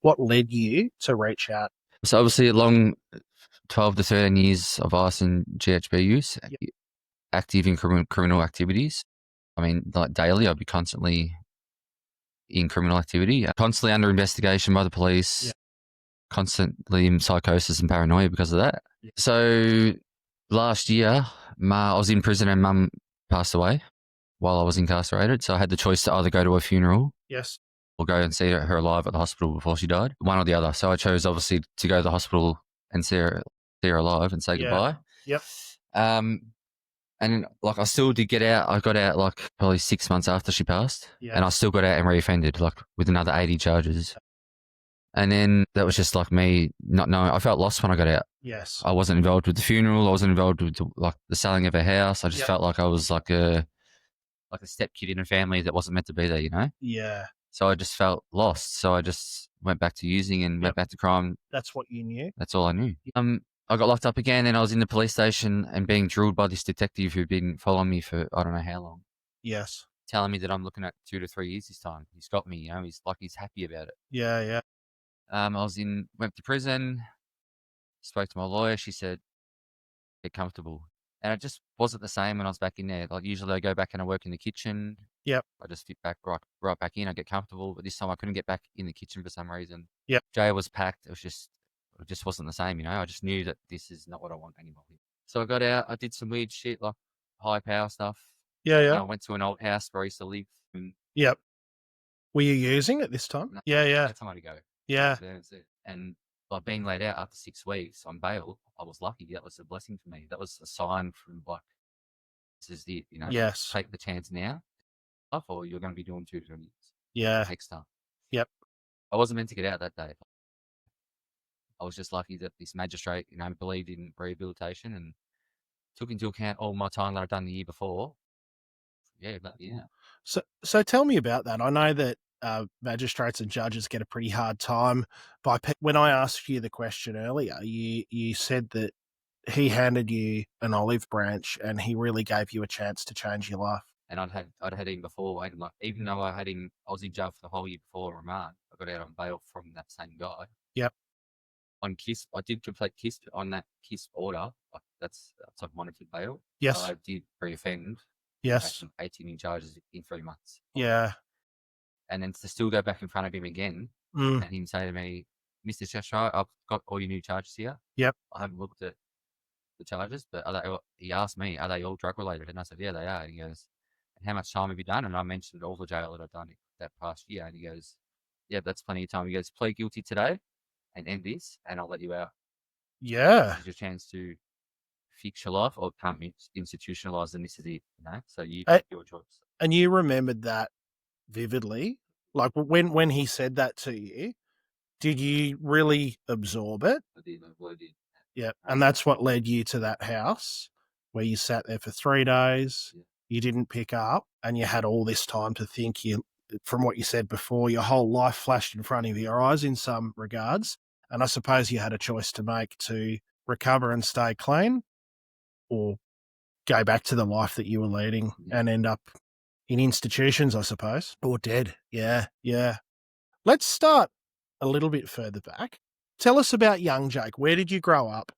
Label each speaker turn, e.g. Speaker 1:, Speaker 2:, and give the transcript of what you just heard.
Speaker 1: What led you to reach out?
Speaker 2: So obviously, a long 12 to 13 years of ice and GHB use,
Speaker 1: Yep.
Speaker 2: active in criminal activities. I mean, like daily, I'd be constantly in criminal activity, constantly under investigation by the police,
Speaker 1: Yep.
Speaker 2: constantly in psychosis and paranoia because of that.
Speaker 1: Yep.
Speaker 2: So last year, I was in prison and mum passed away while I was incarcerated. So I had the choice to either go to a funeral
Speaker 1: Yes.
Speaker 2: or go and see her alive at the hospital before she died, one or the other. So I chose obviously to go to the hospital and see her alive and say
Speaker 1: Yeah.
Speaker 2: goodbye.
Speaker 1: Yep.
Speaker 2: And like I still did get out. I got out like probably 6 months after she passed, and I
Speaker 1: Yes.
Speaker 2: still got out and reoffended like with another 80 charges. And then that was just like me not knowing. I felt lost when I got out.
Speaker 1: Yes.
Speaker 2: I wasn't involved with the funeral. I wasn't involved with the selling of a house. I just
Speaker 1: Yep.
Speaker 2: felt like I was like a step kid in a family that wasn't meant to be there, you know?
Speaker 1: Yeah.
Speaker 2: So I just felt lost. So I just went back to using and went back to crime.
Speaker 1: That's what you knew.
Speaker 2: That's all I knew. I got locked up again, and I was in the police station and being drilled by this detective who'd been following me for I don't know how long.
Speaker 1: Yes.
Speaker 2: Telling me that I'm looking at 2 to 3 years this time. He's got me, you know. He's happy about it.
Speaker 1: Yeah. Yeah.
Speaker 2: I went to prison, spoke to my lawyer. She said, "Get comfortable," and it just wasn't the same when I was back in there. Like usually, I go back and I work in the kitchen.
Speaker 1: Yep.
Speaker 2: I just fit back right back in. I get comfortable, but this time I couldn't get back in the kitchen for some reason.
Speaker 1: Yep.
Speaker 2: Jail was packed. It just wasn't the same, you know. I just knew that this is not what I want anymore. So I got out. I did some weird shit like high power stuff.
Speaker 1: Yeah. Yeah.
Speaker 2: I went to an old house where I used to live. And
Speaker 1: Yep. Were you using it this time?
Speaker 2: no,
Speaker 1: Yeah. Yeah.
Speaker 2: that's time to go.
Speaker 1: Yeah.
Speaker 2: That's it. And like being laid out after 6 weeks on bail, I was lucky. That was a blessing for me. That was a sign from like, this is it, you know.
Speaker 1: Yes.
Speaker 2: Take the chance now, or you're going to be doing 2 to 3 years.
Speaker 1: Yeah.
Speaker 2: It takes time.
Speaker 1: Yep.
Speaker 2: I wasn't meant to get out that day. I was just lucky that this magistrate, you know, believed in rehabilitation and took into account all my time that I'd done the year before. Yeah, but yeah.
Speaker 1: So tell me about that. I know that magistrates and judges get a pretty hard time by when I asked you the question earlier, you said that he handed you an olive branch and he really gave you a chance to change your life.
Speaker 2: And I'd had him before, and like even though I was in jail for the whole year before remand, I got out on bail from that same guy.
Speaker 1: Yep.
Speaker 2: On KISS, I did complete KISS on that KISS order. Like that's like monitored bail.
Speaker 1: Yes.
Speaker 2: So I did reoffend.
Speaker 1: Yes.
Speaker 2: 18 new charges in 3 months.
Speaker 1: Yeah.
Speaker 2: And then to still go back in front of him again and him say to me, "Mr. Cheshire, I've got all your new charges here."
Speaker 1: Yep.
Speaker 2: I haven't looked at the charges, but he asked me, "Are they all drug related?" And I said, "Yeah, they are." And he goes, "And how much time have you done?" And I mentioned all the jail that I've done that past year. And he goes, "Yeah, that's plenty of time." He goes, "Plead guilty today and end this, and I'll let you out."
Speaker 1: Yeah.
Speaker 2: It's your chance to fix your life or can't be institutionalized, and this is it, you know? So you
Speaker 1: Uh,
Speaker 2: make your choice.
Speaker 1: And you remembered that vividly? Like when he said that to you, did you really absorb it?
Speaker 2: I did, I did.
Speaker 1: Yeah. And that's what led you to that house where you sat there for 3 days.
Speaker 2: Yeah.
Speaker 1: You didn't pick up and you had all this time to think. From what you said before, your whole life flashed in front of your eyes in some regards. And I suppose you had a choice to make to recover and stay clean or go back to the life that you were leading and end up in institutions, I suppose, or dead. Yeah. Yeah. Let's start a little bit further back. Tell us about young Jake. Where did you grow up?